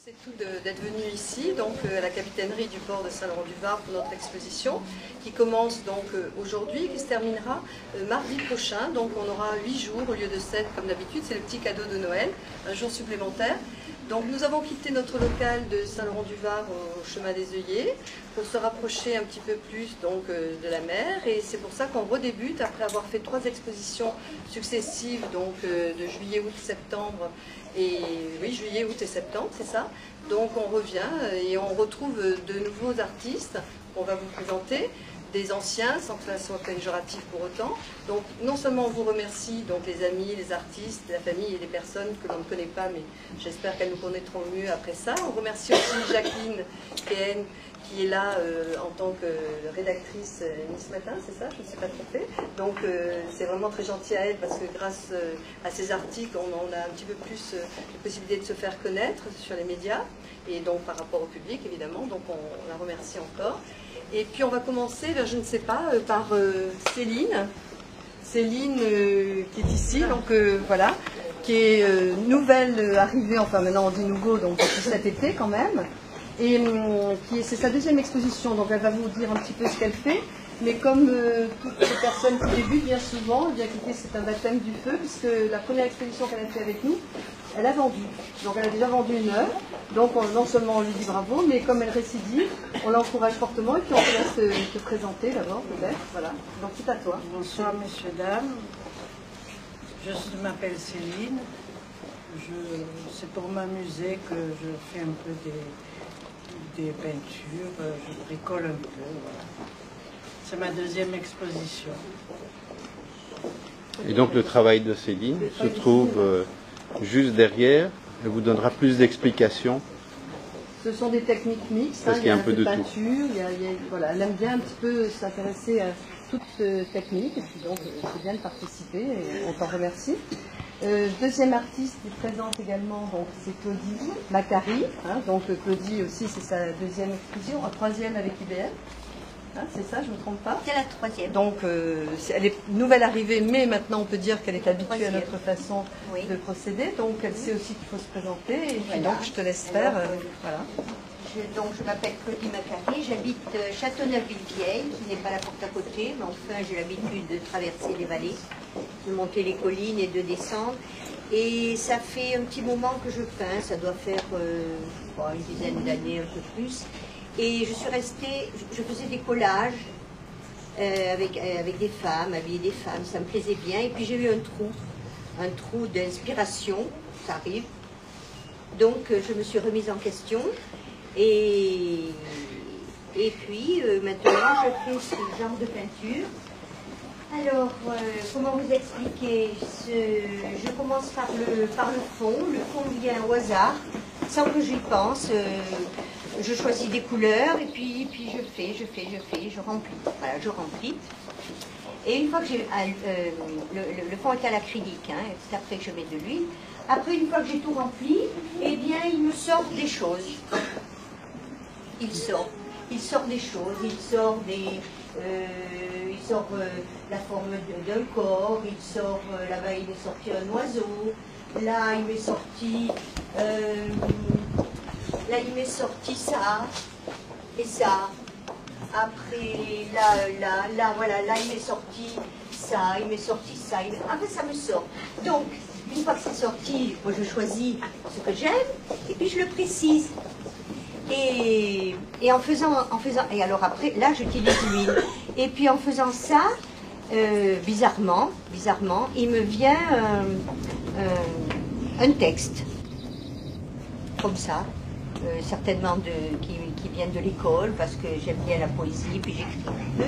C'est tout d'être venu ici, donc à la capitainerie du port de Saint-Laurent-du-Var pour notre exposition qui commence donc aujourd'hui et qui se terminera mardi prochain. Donc on aura 8 jours au lieu de 7 comme d'habitude, c'est le petit cadeau de Noël, un jour supplémentaire. Donc nous avons quitté notre local de Saint-Laurent-du-Var au chemin des œillets pour se rapprocher un petit peu plus donc, de la mer, et c'est pour ça qu'on redébute après avoir fait 3 expositions successives donc de juillet, août, septembre. Et oui, juillet, août et septembre, c'est ça. Donc on revient et on retrouve de nouveaux artistes qu'on va vous présenter, des anciens, sans que ça soit péjoratif pour autant. Donc non seulement on vous remercie, donc les amis, les artistes, la famille et les personnes que l'on ne connaît pas, mais j'espère qu'elles nous connaîtront mieux après ça. On remercie aussi Jacqueline Kehen, qui est là en tant que rédactrice Nice Matin, c'est ça, je ne me suis pas trompée. Donc c'est vraiment très gentil à elle parce que grâce à ces articles, on a un petit peu plus de possibilité de se faire connaître sur les médias et donc par rapport au public évidemment, donc on la remercie encore. Et puis on va commencer, je ne sais pas, par Céline. Céline qui est ici, donc voilà, qui est nouvelle arrivée, enfin maintenant on dit nouveau, donc depuis cet été quand même. Et c'est sa deuxième exposition, donc elle va vous dire un petit peu ce qu'elle fait. Mais comme toutes les personnes qui débutent bien souvent, bien écoutez, c'est un baptême du feu, puisque la première exposition qu'elle a fait avec nous, elle a vendu. Donc elle a déjà vendu une œuvre. Donc non seulement on lui dit bravo, mais comme elle récidive, on l'encourage fortement et puis on te laisse te présenter d'abord peut-être. Voilà. Donc c'est à toi. Bonsoir messieurs, dames. Je m'appelle Céline. C'est pour m'amuser que je fais un peu des peintures, je bricole un peu. Voilà. C'est ma deuxième exposition. Et donc le travail de Céline se trouve juste derrière. Elle vous donnera plus d'explications. Ce sont des techniques mixtes, parce qu'il y a un peu de peinture, tout. Voilà, elle aime bien un petit peu s'intéresser à toute technique, et puis donc c'est bien de participer, et on t'en remercie. Deuxième artiste qui présente également, c'est Claudie Macari. Donc Claudie aussi, c'est sa deuxième exposition, en troisième avec IBM. C'est ça, je ne me trompe pas? C'est la troisième. Donc, elle est nouvelle arrivée, mais maintenant on peut dire qu'elle est habituée à notre façon de procéder. Donc, elle sait aussi qu'il faut se présenter. Et puis, donc, je te laisse faire. Voilà. Je m'appelle Claudie Macari, j'habite Châteauneuf-Ville-Vieille, qui n'est pas la porte à côté, mais enfin, j'ai l'habitude de traverser les vallées, de monter les collines et de descendre. Et ça fait un petit moment que je peins, ça doit faire une dizaine d'années, un peu plus. Et je suis restée, je faisais des collages avec des femmes, habillées des femmes, ça me plaisait bien. Et puis j'ai eu un trou d'inspiration, ça arrive. Donc je me suis remise en question. Et puis maintenant je fais ce genre de peinture. Alors, comment vous expliquer? Je commence par le fond. Le fond vient au hasard, sans que j'y pense. Je choisis des couleurs et puis je fais, je remplis. Voilà, je remplis. Et une fois que j'ai... le fond est à l'acrylique, c'est après que je mets de l'huile. Après, une fois que j'ai tout rempli, eh bien, il me sort des choses. Il sort des choses, il sort la forme d'un corps, là-bas il m'est sorti un oiseau, là il m'est sorti ça, et ça. Après, voilà, là il m'est sorti ça, Après ça me sort. Donc, une fois que c'est sorti, moi je choisis ce que j'aime, et puis je le précise. Et en faisant, et alors après, là j'utilise l'huile. Et puis en faisant ça, bizarrement, il me vient un texte, comme ça, certainement qui vient de l'école, parce que j'aime bien la poésie, puis j'écris un peu.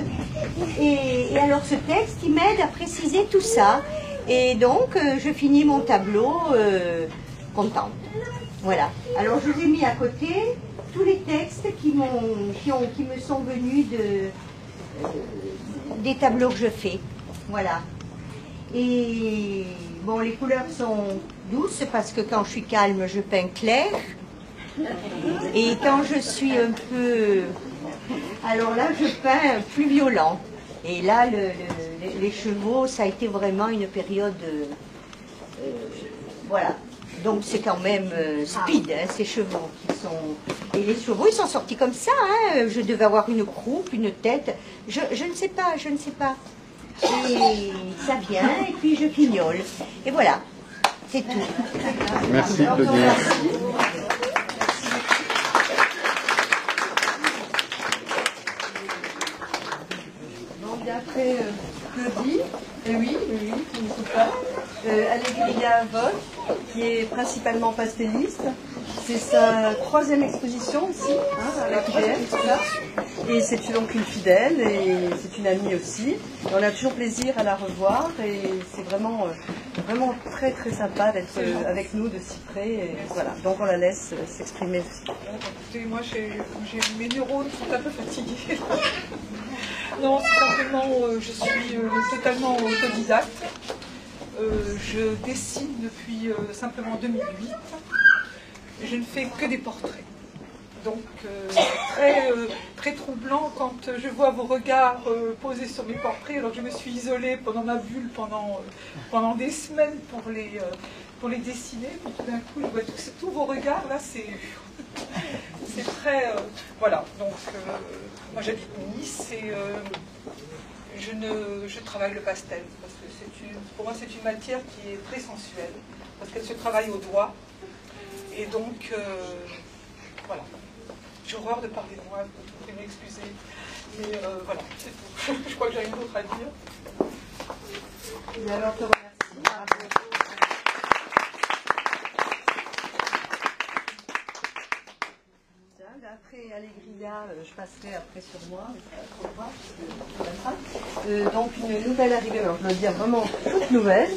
Et alors ce texte, il m'aide à préciser tout ça. Et donc, je finis mon tableau contente. Voilà. Alors je vous ai mis à côté tous les textes qui me sont venus des tableaux que je fais. Voilà. Et bon, les couleurs sont douces parce que quand je suis calme, je peins clair. Et quand je suis un peu... Alors là, je peins plus violent. Et là, les chevaux, ça a été vraiment une période... voilà. donc c'est quand même speed, hein, ces chevaux qui sont... Et les chevaux, ils sont sortis comme ça, hein. Je devais avoir une croupe, une tête, je ne sais pas, je ne sais pas. Et ça vient, et puis je fignole. Et voilà, c'est tout. Merci Claudie. Donc après Claudie, oui, qui ne sait pas, Allegria Vogt, qui est principalement pastelliste. C'est sa 3e exposition aussi, hein, à la QDM. Et c'est donc une fidèle et c'est une amie aussi. Et on a toujours plaisir à la revoir et c'est vraiment, vraiment très très sympa d'être avec nous de si près. Et voilà, donc on la laisse s'exprimer aussi. Écoutez, moi mes neurones sont un peu fatigués. Non, c'est simplement, je suis totalement autodidacte. Je dessine depuis simplement 2008. Je ne fais que des portraits. Donc, très troublant quand je vois vos regards posés sur mes portraits, alors que je me suis isolée pendant ma bulle pendant des semaines pour les dessiner. Puis tout d'un coup, je vois tous vos regards, là, c'est très... voilà, donc, moi j'habite Nice et je travaille le pastel, parce que pour moi c'est une matière qui est très sensuelle, parce qu'elle se travaille au doigt. Et donc, voilà. J'ai horreur de parler de moi, vous pouvez m'excuser. Mais voilà, c'est tout. Je crois que j'ai rien d'autre à dire. Et alors, te remercie. Après Allegria, je passerai après sur moi. Donc une nouvelle arrivée, alors je veux dire vraiment toute nouvelle.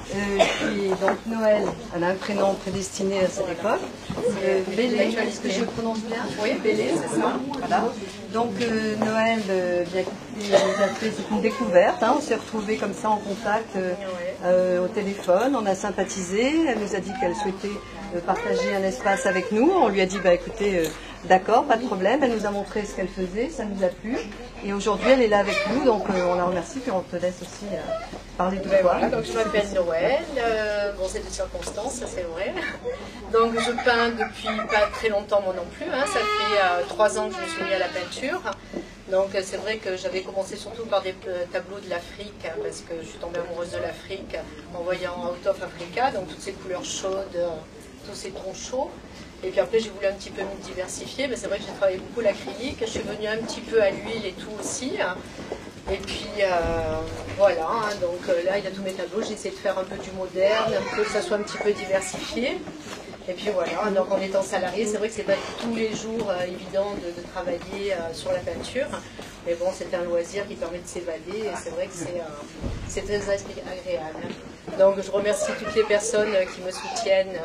Qui est donc Noël, elle a un prénom prédestiné à cette époque. Bélé, est-ce que je prononce bien? Oui, Bélé, c'est ça. Voilà. Donc Noël, bien qu'il nous a fait, c'est une découverte. Hein, on s'est retrouvés comme ça en contact au téléphone, on a sympathisé. Elle nous a dit qu'elle souhaitait partager un espace avec nous. On lui a dit, bah écoutez, d'accord, pas de problème. Elle nous a montré ce qu'elle faisait, ça nous a plu. Et aujourd'hui, elle est là avec nous, donc on la remercie, puis on te laisse aussi parler de toi. Voilà, donc je m'appelle Noël, bon c'est de circonstance, ça c'est vrai. Donc je peins depuis pas très longtemps moi non plus, hein. Ça fait 3 ans que je me suis mis à la peinture. Donc c'est vrai que j'avais commencé surtout par des tableaux de l'Afrique, hein, parce que je suis tombée amoureuse de l'Afrique en voyant Out of Africa, donc toutes ces couleurs chaudes, tous ces tons chauds. Et puis après j'ai voulu un petit peu me diversifier, mais c'est vrai que j'ai travaillé beaucoup l'acrylique, je suis venue un petit peu à l'huile et tout aussi. Et puis voilà, hein, donc là il y a tous mes tableaux, j'ai essayé de faire un peu du moderne, un peu que ça soit un petit peu diversifié. Et puis voilà, donc en étant salarié, c'est vrai que c'est pas tous les jours évident de travailler sur la peinture. Mais bon, c'est un loisir qui permet de s'évader et c'est vrai que c'est très agréable. Donc je remercie toutes les personnes qui me soutiennent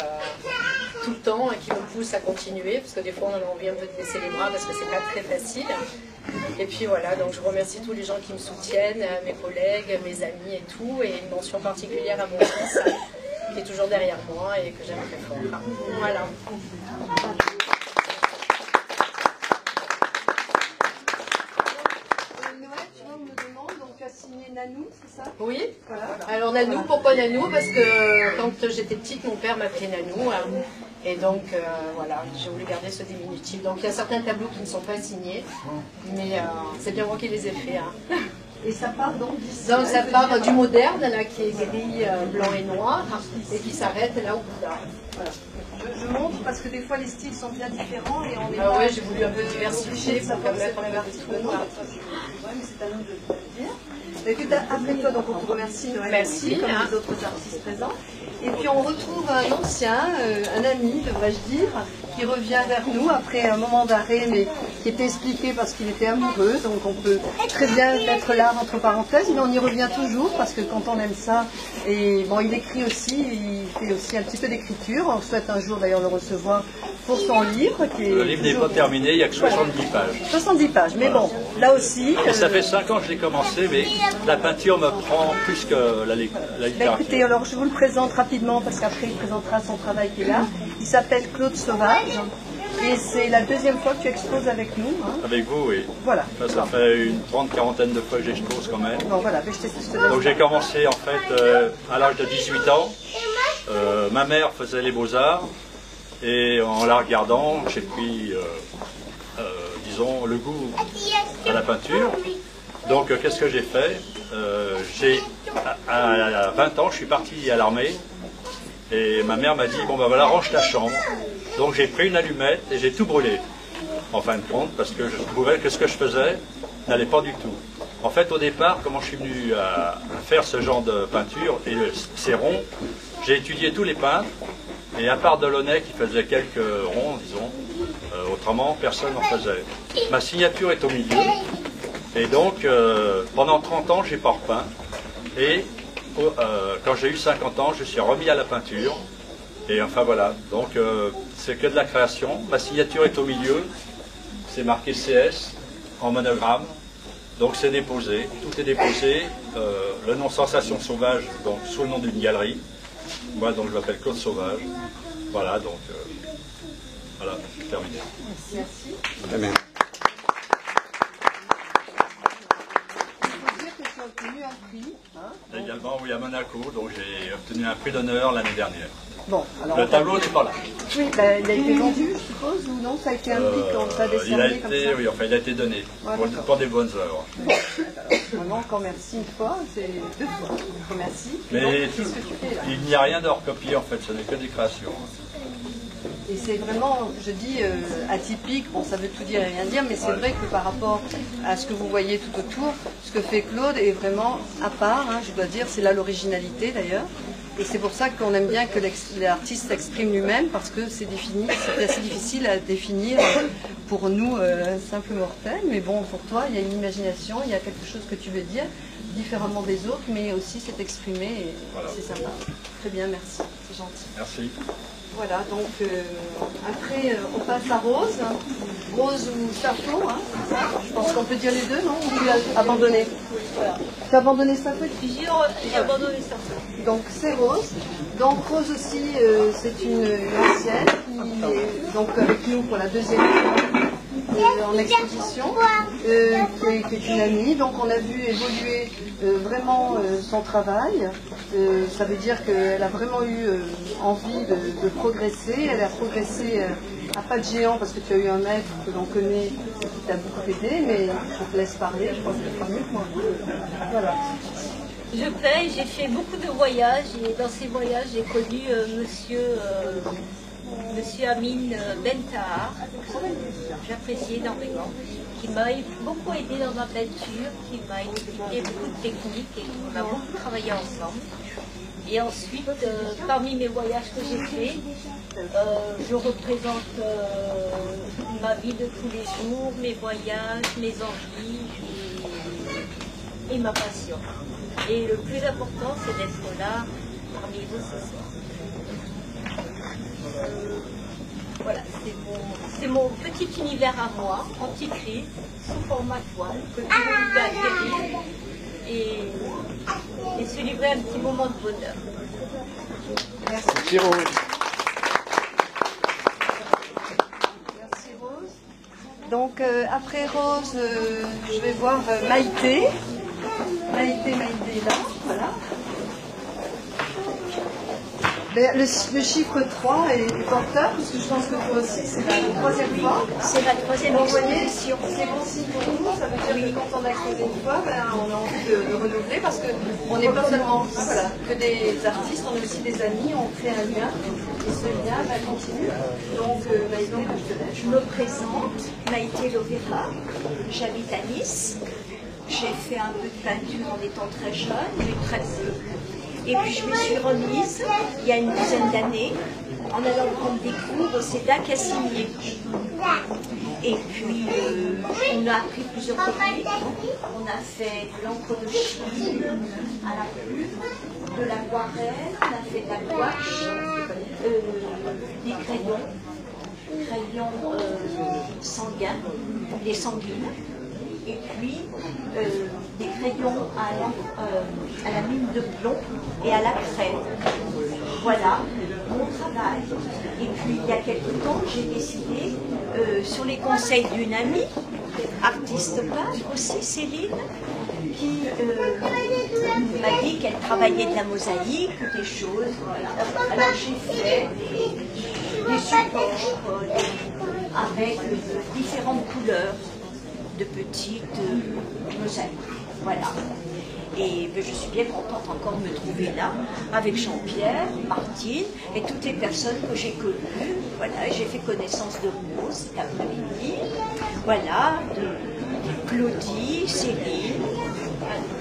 tout le temps et qui me poussent à continuer, parce que des fois on a envie un peu de baisser les bras parce que c'est pas très facile. Et puis voilà, donc je remercie tous les gens qui me soutiennent, mes collègues, mes amis et tout, et une mention particulière à mon fils qui est toujours derrière moi et que j'aime très fort. Voilà. Nanou, c'est ça? Oui, voilà. Alors Nanou, pourquoi Nanou? Parce que quand j'étais petite, mon père m'appelait Nanou, hein, et donc voilà, j'ai voulu garder ce diminutif. Donc il y a certains tableaux qui ne sont pas signés, mais c'est bien moi qui les ai faits. Hein. Et ça part donc d'ici? Donc ça part du moderne, là, qui est gris, blanc et noir, et qui s'arrête là au Bouddha. Voilà. Je montre parce que des fois les styles sont bien différents et on est ah ouais, j'ai voulu un peu diversifier pour permettre un petit peu noir. Oui, mais c'est à nous de le dire. Écoute, après toi, donc on te remercie Noël. Merci, comme les autres artistes présents. Et puis on retrouve un ancien, un ami, devrais-je dire, qui revient vers nous après un moment d'arrêt, mais qui était expliqué parce qu'il était amoureux. Donc on peut très bien mettre l'art entre parenthèses, mais on y revient toujours parce que quand on aime ça, et bon, il écrit aussi, il fait aussi un petit peu d'écriture. On souhaite un jour d'ailleurs le recevoir pour son livre. Le livre n'est pas terminé, il n'y a que 70 pages. 70 pages, mais bon, là aussi... Et ça fait 5 ans que je l'ai commencé, mais la peinture me prend plus que la littérature. Écoutez, alors je vous le présente rapidement parce qu'après il présentera son travail qui est là. Il s'appelle Claude Sauvage et c'est la 2e fois que tu exposes avec nous. Hein. Avec vous, oui. Voilà. Ça fait une 30-40aine de fois que j'expose quand même. Bon, voilà, je donc j'ai commencé en fait à l'âge de 18 ans. ma mère faisait les beaux-arts et en la regardant, j'ai pris, disons, le goût à la peinture. Donc qu'est-ce que j'ai fait? À 20 ans, je suis parti à l'armée et ma mère m'a dit, bon ben voilà, range ta chambre. Donc j'ai pris une allumette et j'ai tout brûlé, en fin de compte, parce que je trouvais que ce que je faisais n'allait pas du tout. En fait, au départ, comment je suis venu à faire ce genre de peinture, et ces ronds, j'ai étudié tous les peintres, et à part Delaunay qui faisait quelques ronds, disons, autrement, personne n'en faisait. Ma signature est au milieu, et donc, pendant 30 ans, j'ai pas repeint, et quand j'ai eu 50 ans, je suis remis à la peinture, et enfin voilà, donc c'est que de la création. Ma signature est au milieu, c'est marqué CS, en monogramme. Donc c'est déposé, tout est déposé, le nom Sensation Sauvage, donc sous le nom d'une galerie. Moi donc je m'appelle Claude Sauvage. Voilà, donc voilà, c'est terminé. Merci. Très bien. Tu as obtenu un prix. Hein, Également, oui, à Monaco, donc j'ai obtenu un prix d'honneur l'année dernière. bon, alors Le tableau n'est pas là. oui, ben, il a été vendu, je suppose, ou non? Ça a été un prix quand ça a décerné Il a comme été, ça? oui, enfin il a été donné Ouais, pour des bonnes œuvres. Bon, alors, vraiment, encore merci une fois, c'est 2 fois. Merci. Mais Donc, qu'est-ce que tu fais là? il n'y a rien de recopié en fait, ce n'est que des créations. Et c'est vraiment, je dis atypique, bon ça veut tout dire et rien dire, mais c'est vrai que par rapport à ce que vous voyez tout autour, ce que fait Claude est vraiment à part, hein, je dois dire, c'est là l'originalité d'ailleurs. Et c'est pour ça qu'on aime bien que l'artiste s'exprime lui-même, parce que c'est assez difficile à définir pour nous, simples mortels. Mais bon, pour toi, il y a une imagination, il y a quelque chose que tu veux dire, différemment des autres, mais aussi c'est exprimé, et voilà. C'est sympa. Très bien, merci, c'est gentil. Merci. Voilà, donc après on passe à Rose. Rose ou Sappho, hein, c'est ça? Je pense qu'on peut dire les deux, non? Ou tu l'as abandonné? Voilà. Tu as abandonné Sappho? J'ai abandonné Sappho. Donc c'est Rose. Donc Rose aussi, c'est une ancienne qui est donc avec nous pour la 2e fois en exposition, qui est une amie. Donc on a vu évoluer vraiment son travail. Ça veut dire qu'elle a vraiment eu envie de progresser. Elle a progressé à pas de géant parce que tu as eu un maître que l'on connaît qui t'a beaucoup aidé, mais je te laisse parler, je pense que tu feras mieux que moi. Voilà. Je peins, j'ai fait beaucoup de voyages et dans ces voyages j'ai connu Monsieur Amin Bentahar, j'apprécie énormément, qui m'a beaucoup aidé dans ma peinture, qui m'a expliqué beaucoup de techniques et on a beaucoup travaillé ensemble. Et ensuite, parmi mes voyages que j'ai faits, je représente ma vie de tous les jours, mes voyages, mes envies et ma passion. Et le plus important, c'est d'être là parmi vous ce soir. Voilà, c'est mon petit univers à moi, anti-crise, sous format toile, que tout le monde peut acquérir et se livrer un petit moment de bonheur. Merci Rose. Merci Rose. Donc après Rose, je vais voir Maïté. Maïté est là, voilà. Le chiffre 3 est porteur, parce que je pense que toi aussi, c'est la 3e fois. C'est la 3e exposition. C'est bon signe pour nous, ça veut dire que quand on a exposé une fois, on a envie de renouveler, parce qu'on n'est pas seulement que des artistes, on est aussi des amis, on crée un lien, et ce lien continue. Donc Maïté, je te laisse. Je me présente, Maïté Lovera, j'habite à Nice. J'ai fait un peu de peinture en étant très jeune, j'ai 13 ans. Et puis je me suis remise, il y a une dizaine d'années, en allant prendre des cours au CEDAC à Signé. Et puis on a appris plusieurs techniques. On a fait de l'encre de Chine à la plume, de l'aquarelle, on a fait de la gouache, des crayons sanguins, des sanguines. Et puis des crayons à la mine de plomb et à la crème. Voilà mon travail. Et puis il y a quelque temps, j'ai décidé, sur les conseils d'une amie, artiste peintre aussi, Céline, qui m'a dit qu'elle travaillait de la mosaïque, des choses, voilà. Alors j'ai fait des supports avec différentes couleurs de petites mosaïques, voilà. Et je suis bien contente encore de me trouver là, avec Jean-Pierre, Martine et toutes les personnes que j'ai connues. Voilà, j'ai fait connaissance de Rose cet après-midi. Voilà, de Claudie, Céline.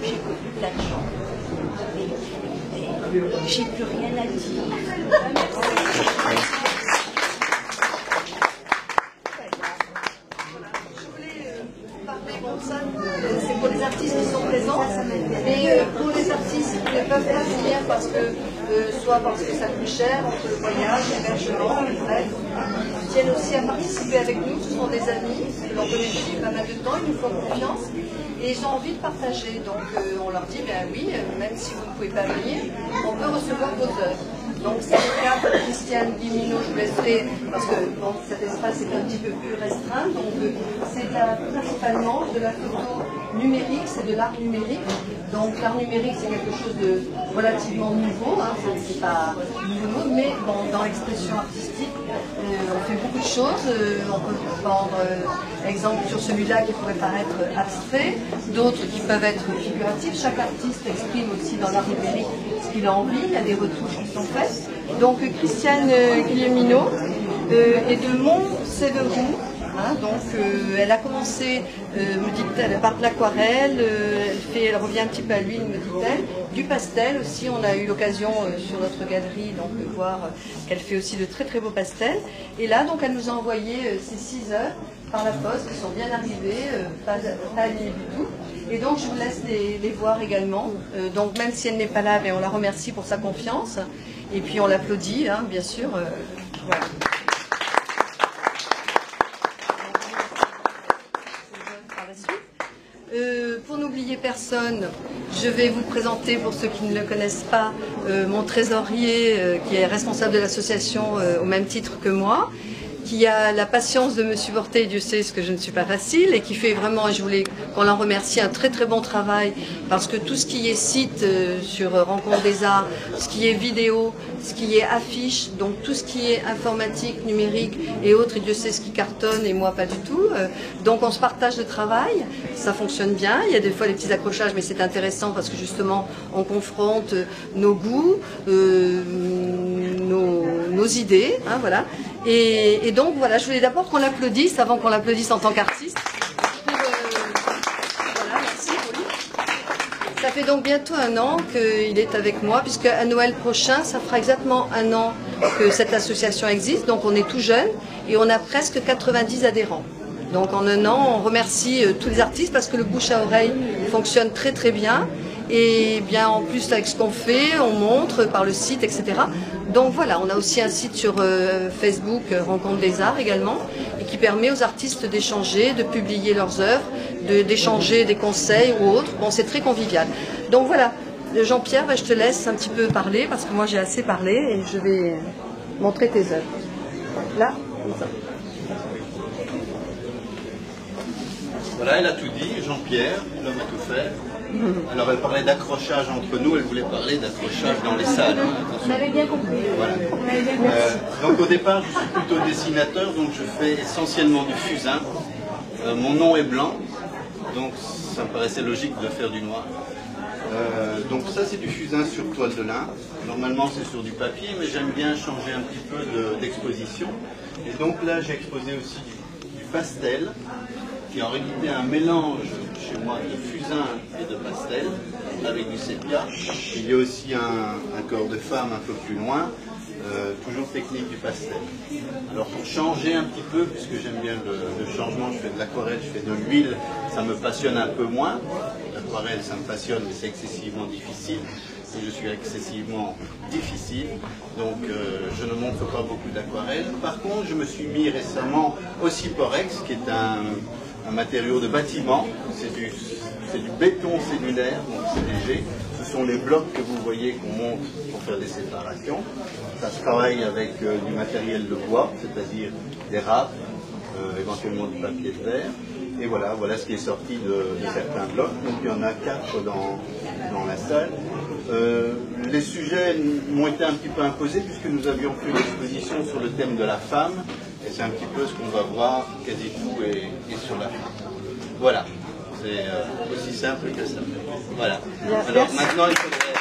J'ai connu plein de gens. Et j'ai plus rien à dire. C'est pour les artistes qui sont présents, mais pour les artistes qui ne peuvent pas venir parce que, soit parce que ça coûte cher, entre le voyage, l'hébergement, bref, ils viennent aussi à participer avec nous. Ce sont des amis que l'on connaît depuis pas mal de temps, ils nous font confiance et ils ont envie de partager. Donc on leur dit, ben oui, même si vous ne pouvez pas venir, on peut recevoir vos œuvres. Donc c'est le cas de Christiane Guimino, je vous laisserai, parce que bon, cet espace est un petit peu plus restreint, donc c'est principalement de la photo numérique, c'est de l'art numérique. Donc l'art numérique c'est quelque chose de relativement nouveau, hein, c'est pas nouveau, mais bon, dans l'expression artistique, on fait beaucoup de choses. On peut prendre exemple sur celui-là qui pourrait paraître abstrait, d'autres qui peuvent être figuratifs. Chaque artiste exprime aussi dans l'art numérique ce qu'il a envie, il y a des retouches qui sont faites. Donc Christiane Guillemino est de Mont-Séveroux. Hein, donc elle a commencé, me dit-elle, par de l'aquarelle, elle revient un petit peu à l'huile, me dit-elle, du pastel aussi. On a eu l'occasion sur notre galerie donc de voir qu'elle fait aussi de très très beaux pastels. Et là donc elle nous a envoyé ces 6 œuvres par la poste, qui sont bien arrivées, pas abîmées du tout. Et donc je vous laisse les voir également. Donc même si elle n'est pas là, mais on la remercie pour sa confiance. Et puis on l'applaudit, hein, bien sûr. Voilà. Pour n'oublier personne, je vais vous présenter, pour ceux qui ne le connaissent pas, mon trésorier qui est responsable de l'association au même titre que moi, qui a la patience de me supporter, Dieu sait ce que je ne suis pas facile, et qui fait vraiment, et je voulais qu'on l'en remercie, un très très bon travail, parce que tout ce qui est site sur Rencontre des Arts, ce qui est vidéo, ce qui est affiche, donc tout ce qui est informatique, numérique et autres, et Dieu sait ce qui cartonne et moi pas du tout. Donc on se partage le travail, ça fonctionne bien, il y a des fois des petits accrochages, mais c'est intéressant parce que justement on confronte nos goûts, nos idées, hein, voilà. Et donc voilà, je voulais d'abord qu'on l'applaudisse avant qu'on l'applaudisse en tant qu'artiste. Voilà, merci. Ça fait donc bientôt 1 an qu'il est avec moi, puisque à Noël prochain, ça fera exactement 1 an que cette association existe. Donc on est tout jeune et on a presque 90 adhérents. Donc en 1 an, on remercie tous les artistes parce que le bouche à oreille fonctionne très très bien. Et bien en plus avec ce qu'on fait, on montre par le site, etc. Donc voilà, on a aussi un site sur Facebook, Rencontre des Arts également, et qui permet aux artistes d'échanger, de publier leurs œuvres, d'échanger des conseils ou autres. Bon, c'est très convivial. Donc voilà, Jean-Pierre, je te laisse un petit peu parler, parce que moi j'ai assez parlé, et je vais montrer tes œuvres. Là, comme ça. Voilà, elle a tout dit, Jean-Pierre, l'homme a tout fait. Alors elle parlait d'accrochage entre nous, elle voulait parler d'accrochage dans les salles. Hein, on avait bien compris. Voilà. Donc au départ, je suis plutôt dessinateur, donc je fais essentiellement du fusain. Mon nom est blanc, donc ça me paraissait logique de faire du noir. Donc ça c'est du fusain sur toile de lin. Normalement c'est sur du papier, mais j'aime bien changer un petit peu d'exposition. Et donc là j'ai exposé aussi du pastel, qui est en réalité un mélange chez moi de fusain et de pastel, avec du sépia. Il y a aussi un corps de femme un peu plus loin, toujours technique du pastel. Alors pour changer un petit peu, puisque j'aime bien le changement, je fais de l'aquarelle, je fais de l'huile, ça me passionne un peu moins. L'aquarelle ça me passionne, mais c'est excessivement difficile. Et je suis excessivement difficile, donc je ne montre pas beaucoup d'aquarelle. Par contre, je me suis mis récemment au Cyporex, qui est un matériau de bâtiment. C'est du béton cellulaire, donc c'est léger. Ce sont les blocs que vous voyez qu'on monte pour faire des séparations. Ça se travaille avec du matériel de bois, c'est-à-dire des râpes, éventuellement du papier de verre. Et voilà, voilà ce qui est sorti de certains blocs. Donc il y en a 4 dans la salle. Les sujets m'ont été un petit peu imposés puisque nous avions fait une exposition sur le thème de la femme. Et c'est un petit peu ce qu'on va voir, quasi tout est sur la femme. Voilà, c'est aussi simple que ça. Voilà. Alors maintenant, il faudrait...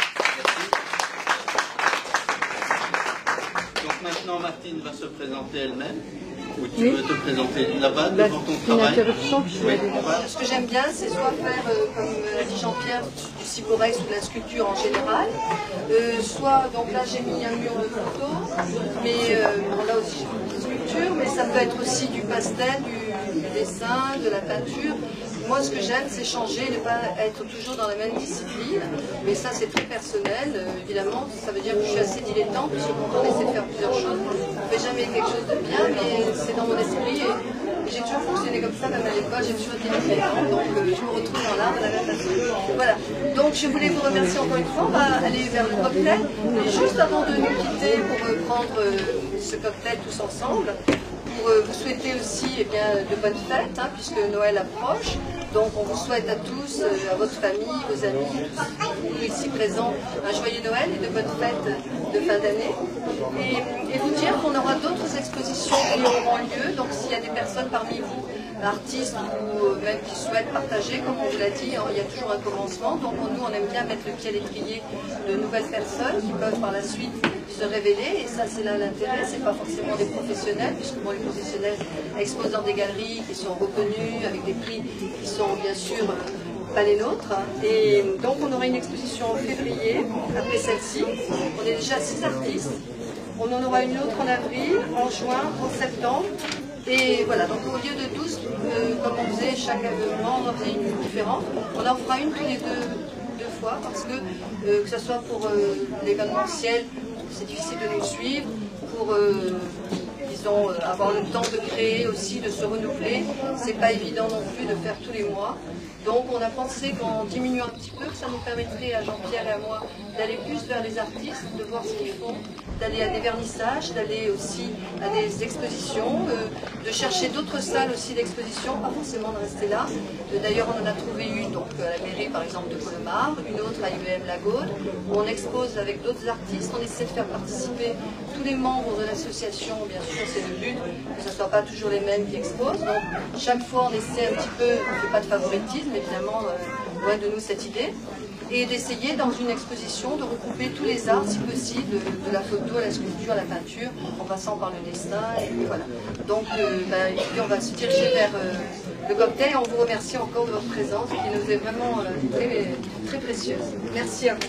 Donc maintenant, Martine va se présenter elle-même. Ou tu veux te présenter là-bas devant ton travail? Ce que j'aime bien, c'est soit faire, comme l'a dit Jean-Pierre, du ciborex ou de la sculpture en général, soit, donc là j'ai mis un mur de photos, mais bon, là aussi j'ai fait des sculptures, mais ça peut être aussi du pastel, du dessin, de la peinture. Moi, ce que j'aime, c'est changer, ne pas être toujours dans la même discipline. Mais ça, c'est très personnel. Évidemment, ça veut dire que je suis assez dilettante, puisque quand on essaie de faire plusieurs choses, on ne fait jamais quelque chose de bien, mais c'est dans mon esprit. Et j'ai toujours fonctionné comme ça, même à l'école, j'ai toujours été dilettante. Donc, je me retrouve dans l'art de la même façon. Voilà. Donc, je voulais vous remercier encore une fois. On va aller vers le cocktail. Et juste avant de nous quitter pour prendre ce cocktail tous ensemble, pour vous souhaiter aussi de bonnes fêtes, puisque Noël approche. Donc on vous souhaite à tous, à votre famille, vos amis, tous ici présents, un joyeux Noël et de bonnes fêtes de fin d'année. Et vous dire qu'on aura d'autres expositions qui auront lieu. Donc s'il y a des personnes parmi vous, artistes ou même qui souhaitent partager, comme on vous l'a dit, il y a toujours un commencement. Donc nous, on aime bien mettre le pied à l'étrier de nouvelles personnes qui peuvent par la suite se révéler. Et ça, c'est là l'intérêt. C'est pas forcément des professionnels, puisque bon, les professionnels exposent dans des galeries qui sont reconnues, avec des prix qui sont bien sûr pas les nôtres. Et donc on aura une exposition en février, après celle-ci. On est déjà 6 artistes. On en aura une autre en avril, en juin, en septembre. Et voilà, donc au lieu de 12, comme on faisait chaque mois, on en faisait une différente. On en fera une tous les deux fois, parce que ce soit pour l'événementiel, c'est difficile de nous suivre, pour disons, avoir le temps de créer aussi, de se renouveler. C'est pas évident non plus de faire tous les mois. Donc on a pensé qu'en diminuant un petit peu, que ça nous permettrait à Jean-Pierre et à moi d'aller plus vers les artistes, de voir ce qu'ils font, d'aller à des vernissages, d'aller aussi à des expositions, de chercher d'autres salles aussi d'exposition, pas forcément de rester là. D'ailleurs on en a trouvé une donc, à la mairie par exemple de Colomar, une autre à UVM La Gaude, où on expose avec d'autres artistes, on essaie de faire participer tous les membres de l'association, bien sûr c'est le but, que ce ne soit pas toujours les mêmes qui exposent. Donc chaque fois on essaie un petit peu, on ne fait pas de favoritisme évidemment, loin de nous cette idée, et d'essayer dans une exposition de regrouper tous les arts si possible, de la photo à la sculpture, à la peinture, en passant par le dessin, et voilà. Donc on va se diriger vers le cocktail et on vous remercie encore de votre présence qui nous est vraiment très, très précieuse. Merci à vous.